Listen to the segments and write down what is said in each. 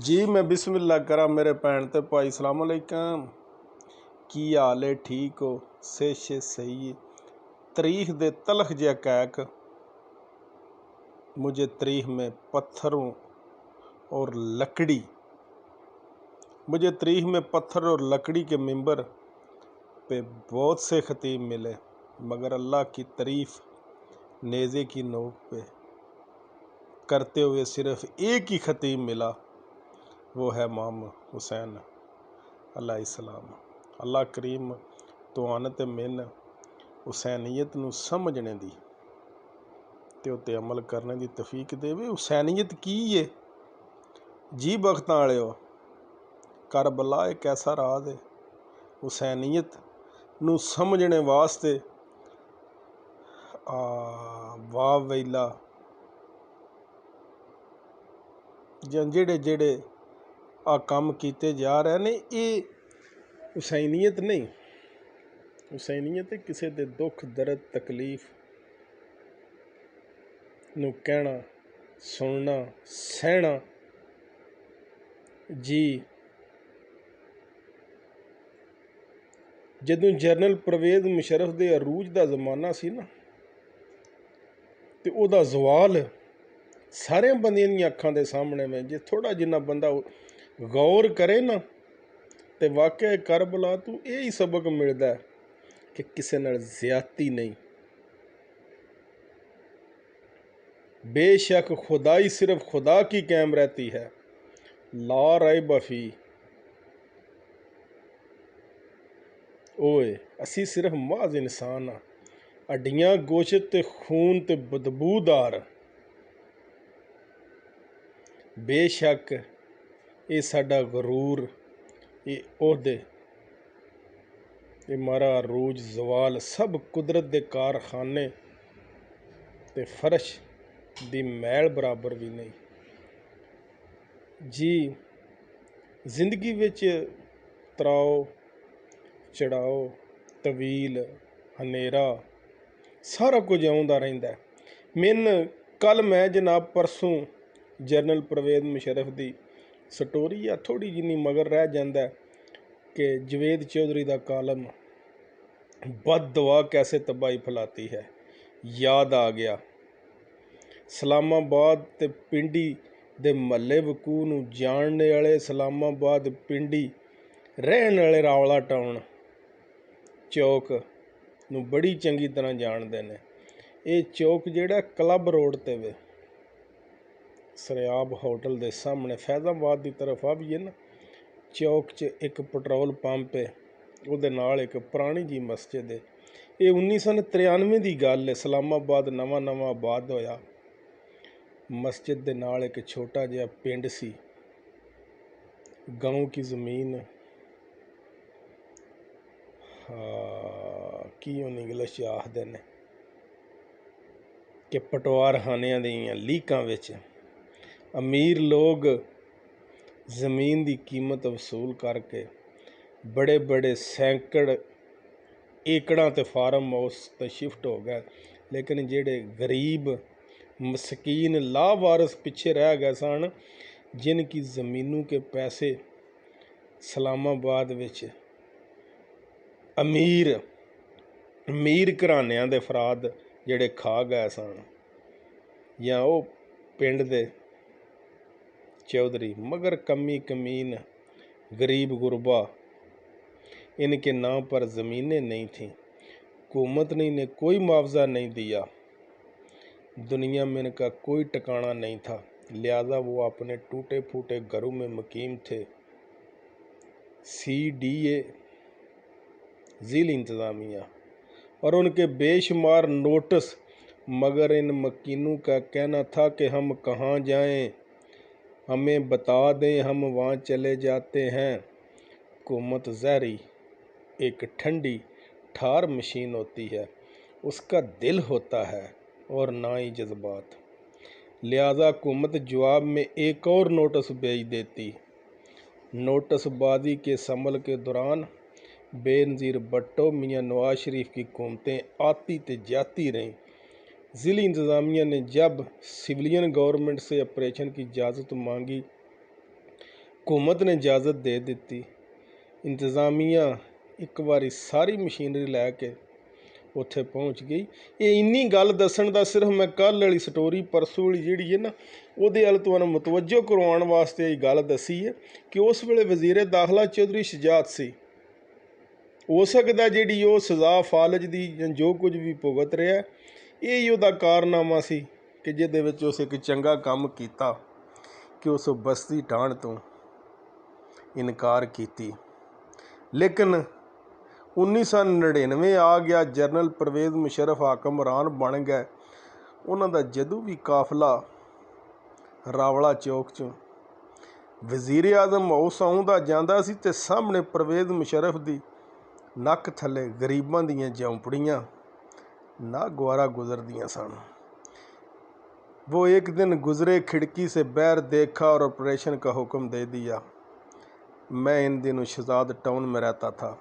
जी मैं बिस्मिल्लाह करा मेरे भैन ते भाई सलाम अलैकुम। की हाल है? ठीक हो? से सही। तारीख दे तलख जया कैक मुझे तारीख में पत्थरों और लकड़ी मुझे तारीख में पत्थर और लकड़ी के मिंबर पे बहुत से ख़तीब मिले, मगर अल्लाह की तारीफ़ नेज़े की नोक पे करते हुए सिर्फ एक ही ख़तीब मिला, वो है मोहम्मद हुसैन अलैहिस्सलाम। अल्लाह करीम तुआन ते मिन हुसैनीयत नूं समझने दी ते उत्ते अमल करने दी तौफीक देवे। हुसैनीयत की है जी बख्तां वालिओ, करबला एक ऐसा राज है। हुसैनीयत नूं समझने वास्ते वाह वेला ਜਾਂ ਜਿਹੜੇ आ ਕੰਮ ਕੀਤੇ जा रहे ने, ये हुसैनीयत नहीं। हुसैनीयत किसी के दुख दर्द तकलीफ नूं कहना, सुनना, सहना। जी जदों जनरल परवेज़ मुशर्रफ के अरूज का जमाना सी ना, तो उहदा जवाल सारे बंदियां दी अखां दे सामने में, जे थोड़ा जिन्ना बंदा गौर करे ना, तो वाकई करबला तो यही सबक मिलता है कि किसी नाल ज़्यादती नहीं। बेशक खुदाई सिर्फ खुदा की कायम रहती है, ला रैब फी। ओए असी सिर्फ माज इंसान हाँ, हड्डियां गोशत ते खून ते बदबूदार। बेशक ये साडा गरूर, ये ओहदे, ये मारा अरूज जवाल सब कुदरत दे कारखाने ते फर्श दी मैल बराबर भी नहीं। जी जिंदगी विच तराओ चढ़ाओ तवील हनेरा सारा कुछ आउंदा रहिंदा है। कल मैं जनाब परसों जनरल परवेज़ मुशर्रफ की स्टोरी या थोड़ी जिन्नी मगर रह जाता है कि जवेद चौधरी का कालम बद दुआ कैसे तबाही फैलाती है, याद आ गया। इस्लामाबाद ते पिंडी दे महल्ले वकू नूं जानने वाले इस्लामाबाद पिंडी रहन वाले रावला टाउन चौक नूं बड़ी चंगी तरह जानते हैं। ये चौक जिहड़ा क्लब रोड ते वे, सरियाब होटल के सामने फैज़ाबाद की तरफ आ भी है ना, चौक च एक पेट्रोल पंप है, उहदे नाल एक पुरानी जी मस्जिद है। ये 1993 की गल है, इस्लामाबाद नवां नवां आबाद होया। मस्जिद के नाल एक छोटा जिहा पिंड सी, गाँव की ज़मीन की उन्हें इंग्लिश आखदे ने कि पटवारखानियां दियां लीकां विच अमीर लोग ज़मीन की कीमत वसूल करके बड़े बड़े सैकड़ एकड़ां ते फार्म हाउस ते शिफ्ट हो गए, लेकिन जेड़े गरीब मस्कीन लावारस पीछे रह गए सन, जिनकी ज़मीनों के पैसे इस्लामाबाद विच अमीर घरानियां दे अफराद जेड़े खा गए सन, या वो पिंड दे चौधरी मगर कमी कमीन गरीब गुरबा, इनके नाम पर ज़मीनें नहीं थीं। हुकूमत ने इन्हें कोई मुआवजा नहीं दिया, दुनिया में इनका कोई ठिकाना नहीं था, लिहाजा वो अपने टूटे फूटे घरों में मुकीम थे। CDA ज़िला इंतज़ामिया और उनके बेशुमार नोटिस, मगर इन मकीनों का कहना था कि हम कहाँ जाएं, हमें बता दें, हम वहाँ चले जाते हैं। हुकूमत ज़हरी एक ठंडी ठार मशीन होती है, उसका दिल होता है और ना ही जज्बात। लिहाजा हुकूमत जवाब में एक और नोटिस भेज देती। नोटिसबाजी के समल के दौरान बेनज़ीर भट्टो मियाँ नवाज शरीफ की हुकूमतें आती ते जाती रहीं। ज़िली इंतज़ामिया ने जब सिविलियन गवर्नमेंट से ऑपरेशन की इजाज़त मांगी हुकूमत ने इजाज़त दे दी। इंतज़ामिया एक बारी सारी मशीनरी लैके उत्थे पहुँच गई। ये इन्नी गल दस्सण दा सिर्फ मैं कल वाली स्टोरी परसों वाली जिहड़ी है ना उहदे अल तुहानूं मुतवज्जो करवाउण वास्ते ये गल दसी है कि उस वेले वज़ीरे दाखला चौधरी शुजात सी। हो सकदा जिहड़ी वो सज़ा फालज दी जां जो कुछ भी भुगत रहा ये ही उहदा कारनामा सी कि जिहदे विच उस एक चंगा काम कीता कि उस बस्ती ढाण तो इनकार कीती। लेकिन 1999 आ गया, जनरल परवेज़ मुशर्रफ हाकमरान बन गए। उन्हां दा जदों भी काफला रावला चौक चों वज़ीर आज़म हाउस आउंदा जांदा सी ते सामने परवेज़ मुशर्रफ दी नक्क थल्ले गरीबां दीयां झोंपड़ियां ना गुआरा गुजरदियां सन। वो एक दिन गुजरे, खिड़की से बाहर देखा और ऑपरेशन का हुक्म दे दिया। मैं इन दिनों शहजाद टाउन में रहता था।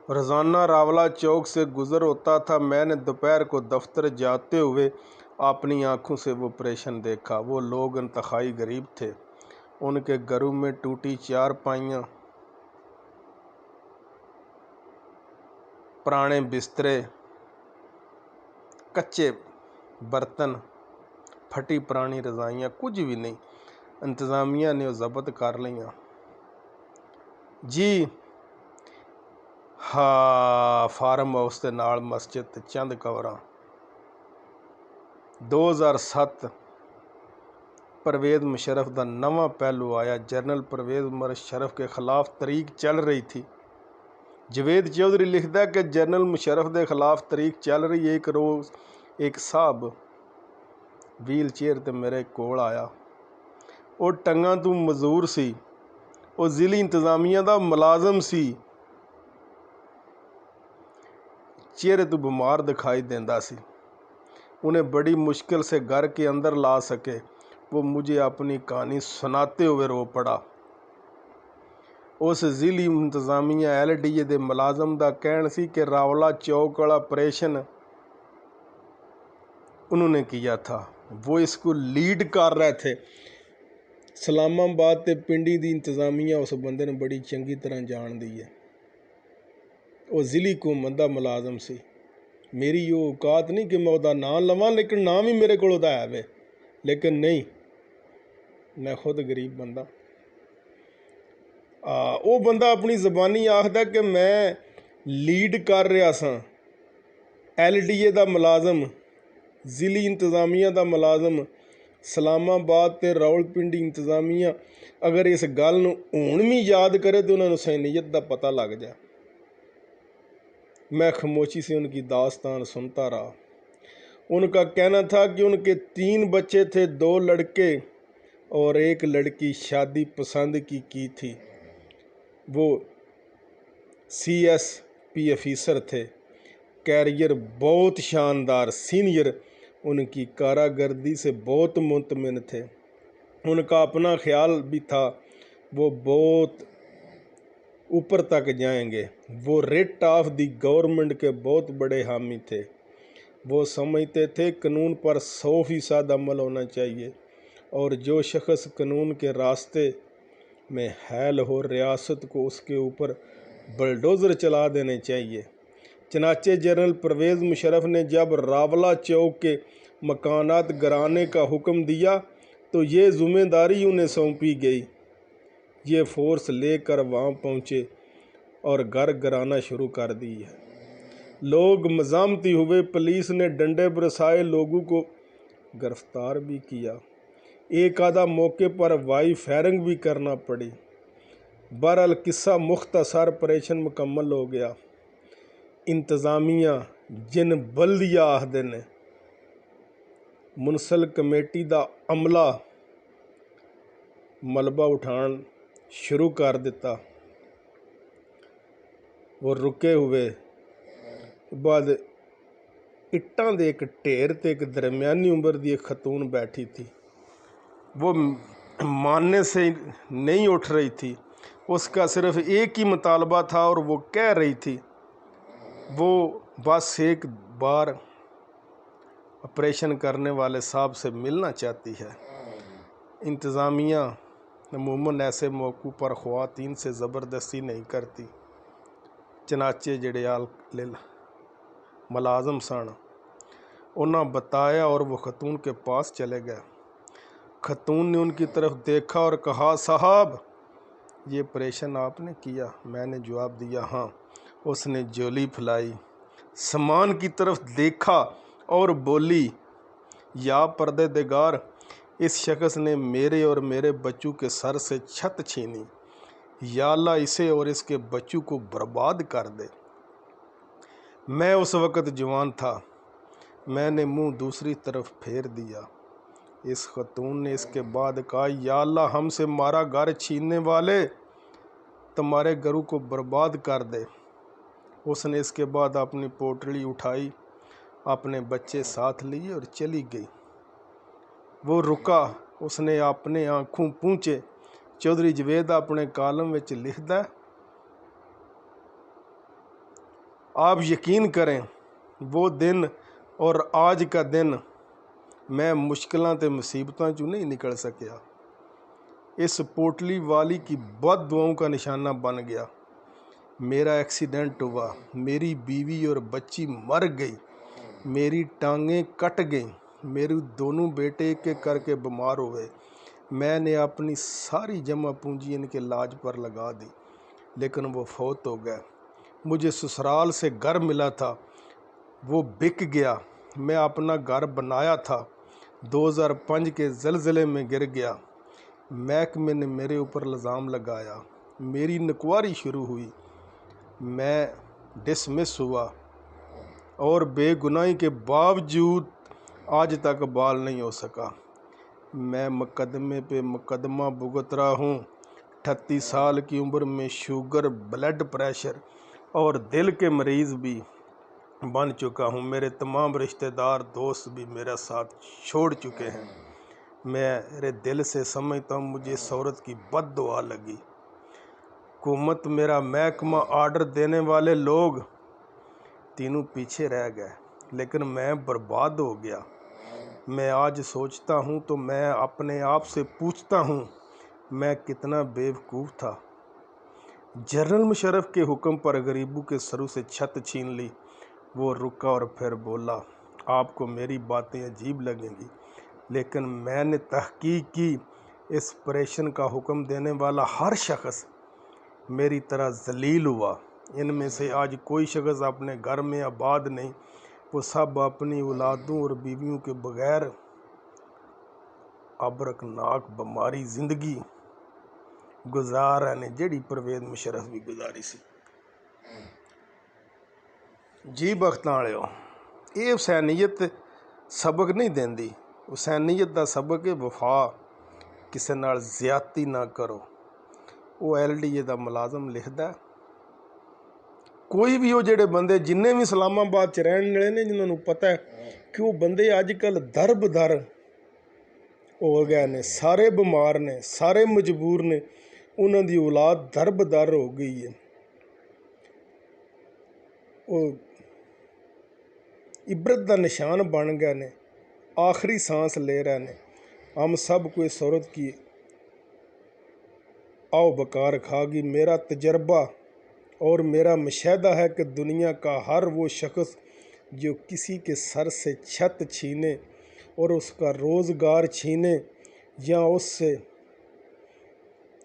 रोज़ाना रावला चौक से गुज़र होता था। मैंने दोपहर को दफ्तर जाते हुए अपनी आंखों से वो ऑपरेशन देखा। वो लोग इंतहाई गरीब थे। उनके घरों में टूटी चारपाइयाँ, पुराने बिस्तरे, कच्चे बर्तन, फटी पुरानी रज़ाइयाँ, कुछ भी नहीं। इंतज़ामिया ने ज़ब्त कर लिया जी। हाँ, फार्म हाउस के नाल मस्जिद ते चंद कवरां। 2007 परवेज़ मुशर्रफ का नवा पहलू आया। जनरल परवेज़ मुशर्रफ के खिलाफ तरीक चल रही थी। जवेद चौधरी लिखता है कि जनरल मुशर्रफ के खिलाफ तरीक चल रही। एक रोज़ एक साहब व्हील चेयर ते मेरे कोल आया। वो टंगां तो मजदूर सी। वो ज़िली इंतज़ामिया का मुलाजम सी। चेहरे तो बीमार दिखाई देंदा सी। उन्हें बड़ी मुश्किल से घर के अंदर ला सके। वो मुझे अपनी कहानी सुनाते हुए रो पड़ा। उस ज़िली इंतज़ामिया LDA के मुलाजम का कहना सी कि रावला चौक वाला ऑपरेशन उन्होंने किया था। वो इसको लीड कर रहे थे। इस्लामाबाद ते पिंडी की इंतज़ामिया उस बंदे ने बड़ी चंगी तरह जान दी है। वो ज़िली हुकूमत का मुलाजम सी। मेरी वो औकात नहीं कि मैं उसका नाम लवां, लेकिन नाम ही मेरे को है वे। लेकिन नहीं, मैं खुद गरीब बंदा। वो बंदा अपनी ज़बानी आखदा कि मैं लीड कर रहा सां। LDA का मुलाजम, ज़िली इंतज़ामिया का मुलाजम, इस्लामाबाद ते रावलपिंडी इंतज़ामिया अगर इस गल नूं हुण भी याद करे तो उन्होंने सैनियत का पता लग जाए। मैं खामोशी से उनकी दास्तान सुनता रहा। उनका कहना था कि उनके 3 बच्चे थे, 2 लड़के और 1 लड़की शादी पसंद की थी। वो CSP ऑफिसर थे। कैरियर बहुत शानदार, सीनियर। उनकी कारागर्दी से बहुत मुतमिन थे। उनका अपना ख्याल भी था वो बहुत ऊपर तक जाएंगे। वो रेट ऑफ दी गवर्नमेंट के बहुत बड़े हामी थे। वो समझते थे कानून पर 100% अमल होना चाहिए और जो शख्स कानून के रास्ते में हैल हो, रियासत को उसके ऊपर बलडोज़र चला देने चाहिए। चनाचे जनरल परवेज़ मुशर्रफ ने जब रावला चौक के मकानात गिराने का हुक्म दिया तो ये ज़िम्मेदारी उन्हें सौंपी गई। ये फोर्स लेकर वहाँ पहुँचे और घर गिराना शुरू कर दी है। लोग मज़ामती हुए। पुलिस ने डंडे बरसाए, लोगों को गिरफ्तार भी किया। एक आधा मौके पर वाई फायरिंग भी करना पड़ी। बहरहाल किस्सा मुख्तसर, ऑपरेशन मुकम्मल हो गया। इंतज़ामिया जिन बल्दिया आखदे ने मुनसल कमेटी का अमला मलबा उठान शुरू कर दिता। वो रुके हुए बाद इट्टां दे एक ढेर ते एक दरमियानी उम्र की एक खतून बैठी थी। वो मानने से नहीं उठ रही थी। उसका सिर्फ एक ही मुतालबा था और वो कह रही थी वो बस एक बार ऑपरेशन करने वाले साहब से मिलना चाहती है। इंतज़ामिया عموماً ایسے موقع پر خواتین سے زبردستی نہیں کرتی۔ چنانچہ جڑے ملازم سن انہاں بتایا اور وہ خاتون کے پاس چلے گئے۔ خاتون نے ان کی طرف دیکھا اور کہا، صاحب یہ آپریشن آپ نے کیا؟ میں نے جواب دیا، ہاں۔ اس نے جولی پھیلائی، سامان کی طرف دیکھا اور بولی، یا پروردگار، اس شخص نے میرے اور میرے بچوں کے سر سے چھت چھینی، یا اللہ اسے اور اس کے بچوں کو برباد کر دے۔ میں اس وقت جوان تھا، میں نے منہ دوسری طرف پھیر دیا۔ اس خاتون نے اس کے بعد کہا، یا اللہ ہم سے ہمارا گھر چھیننے والے تمہارے گھروں کو برباد کر دے۔ اس نے اس کے بعد اپنی پوٹلی اٹھائی، اپنے بچے ساتھ لیے اور چلی گئی۔ وہ رکا، اس نے اپنے آنکھوں پونچھے۔ چودھری جوید اپنے کالم وچ لکھدا ہے، آپ یقین کریں وہ دن اور آج کا دن میں مشکلاں تے مصیبتاں چوں نہیں نکل سکیا، اس پوٹلی والی کی بد دعاؤں کا نشانہ بن گیا۔ میرا ایکسیڈنٹ ہوا، میری بیوی اور بچی مر گئی، میری ٹانگیں کٹ گئیں، میرے دونوں بیٹے ایک ایک کر کے بیمار ہوئے۔ میں نے اپنی ساری جمع پونجی ان کے علاج پر لگا دی، لیکن وہ فوت ہو گئے۔ مجھے سسرال سے گھر ملا تھا، وہ بک گیا۔ میں اپنا گھر بنایا تھا، 2005 کے زلزلے میں گر گیا۔ محکمے نے میرے اوپر الزام لگایا، میری نکواری شروع ہوئی، میں ڈسمس ہوا اور بے گناہی کے باوجود آج تک بحال نہیں ہو سکا۔ میں مقدمے پہ مقدمہ بھگت رہا ہوں۔ 38 سال کی عمر میں شوگر، بلڈ پریشر اور دل کے مریض بھی بن چکا ہوں۔ میرے تمام رشتہ دار دوست بھی میرا ساتھ چھوڑ چکے ہیں۔ میرے دل سے سمجھتا ہوں مجھے اس عورت کی بد دعا لگی۔ حکومت، میرا محکمہ، آرڈر دینے والے لوگ تینوں پیچھے رہ گئے، لیکن میں برباد ہو گیا۔ میں آج سوچتا ہوں تو میں اپنے آپ سے پوچھتا ہوں میں کتنا بیوقوف تھا۔ جنرل مشرف کے حکم پر غریبوں کے سروں سے چھت چھین لی۔ وہ رکا اور پھر بولا، آپ کو میری باتیں عجیب لگیں گی، لیکن میں نے تحقیق کی، اس آپریشن کا حکم دینے والا ہر شخص میری طرح ذلیل ہوا۔ ان میں سے آج کوئی شخص اپنے گھر میں آباد نہیں، وہ سب اپنی اولادوں اور بیویوں کے بغیر ابرکناک بیماری زندگی گزار رہے نے، جیڑی پرویز مشرف بھی گزاری سی۔ جی بختاں والےو، یہ حسینیت سبق نہیں دیندی۔ حسینیت دا سبق ہے وفا، کسے نال زیادتی نہ کرو۔ وہ LDA دا ملازم لکھدا ہے، کوئی بھی وہ جڑے بندے جننے بھی اسلام آباد چ رہن والے نے، جنہوں نے پتہ ہے کہ وہ بندے اج کل در بدر ہو گئے نے، سارے بیمار نے، سارے مجبور نے، انہوں دی اولاد در بدر ہو گئی ہے، وہ عبرت دا نشان بن گئے نے، آخری سانس لے رہے نے۔ ہم سب کو اس عورت کی آؤ بکار کھا گئی۔ میرا تجربہ اور میرا مشاہدہ ہے کہ دنیا کا ہر وہ شخص جو کسی کے سر سے چھت چھینے اور اس کا روزگار چھینے یا اس سے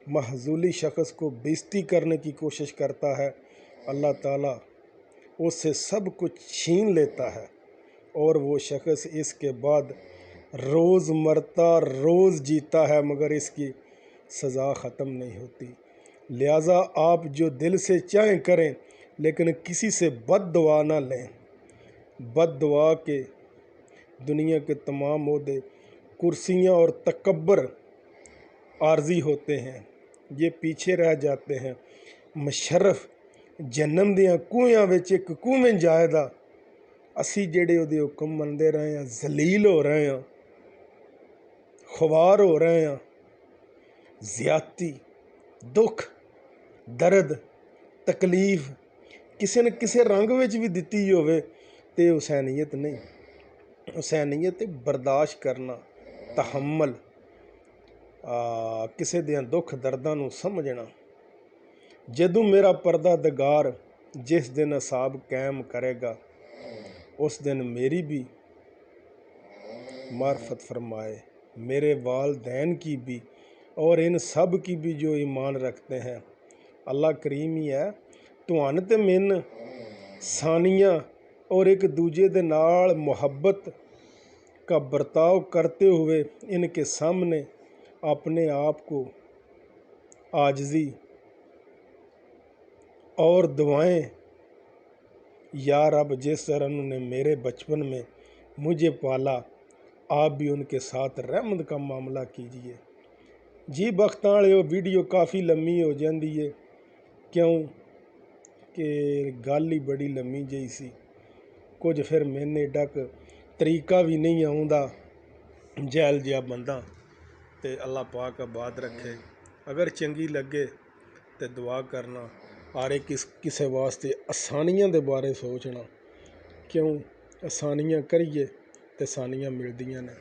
محظوظ شخص کو بےزتی کرنے کی کوشش کرتا ہے، اللہ تعالیٰ اس سے سب کچھ چھین لیتا ہے، اور وہ شخص اس کے بعد روز مرتا روز جیتا ہے، مگر اس کی سزا ختم نہیں ہوتی۔ لہٰذا آپ جو دل سے چاہیں کریں، لیکن کسی سے بد دعا نہ لیں۔ بد دعا کے دنیا کے تمام عہدے، کرسیاں اور تکبر عارضی ہوتے ہیں، یہ پیچھے رہ جاتے ہیں۔ مشرف جنم دیاں کنویاں وچ ایک کنویں جائے دا، اسی جڑے وہ دے حکم مندے رہے ہیں، ذلیل ہو رہے ہیں، خوار ہو رہے ہیں۔ زیادتی، دکھ، درد، تکلیف کسی نہ کسی رنگ وچ بھی دتی ہوئے تے حسینیت نہیں۔ حسینیت برداشت کرنا، تحمل، ਕਿਸੇ ਦੀਆਂ ਦੁੱਖ ਦਰਦਾਂ ਨੂੰ ਸਮਝਣਾ। ਜਦੋਂ ਮੇਰਾ ਪਰਦਾਦਗਾਰ ਜਿਸ ਦਿਨ ਹਿਸਾਬ ਕਾਇਮ ਕਰੇਗਾ, اس دن میری بھی معرفت فرمائے، میرے والدین کی بھی اور ان سب کی بھی جو ایمان رکھتے ہیں۔ اللہ کریم ہی ہے تہن تے من ثانیہ اور ایک دوجے دے نال محبت کا برتاؤ کرتے ہوئے ان کے سامنے اپنے آپ کو عاجزی اور دعائیں، یا رب جس طرح انہوں نے میرے بچپن میں مجھے پالا، آپ بھی ان کے ساتھ رحمت کا معاملہ کیجئے۔ جی بختاں والے ویڈیو کافی لمبی ہو جاندی ہے، کیوں کہ گل ہی بڑی لمبی جئی سی، کچھ پھر میرے ڈک طریقہ بھی نہیں آؤندا، جہل جہا بندہ، تے اللہ پاک آباد رکھے۔ اگر چنگی لگے تے دعا کرنا، ہر ایک کسے واسطے آسانیاں دے بارے سوچنا، کیوں آسانیاں کریے تے آسانیاں ملدیاں نے۔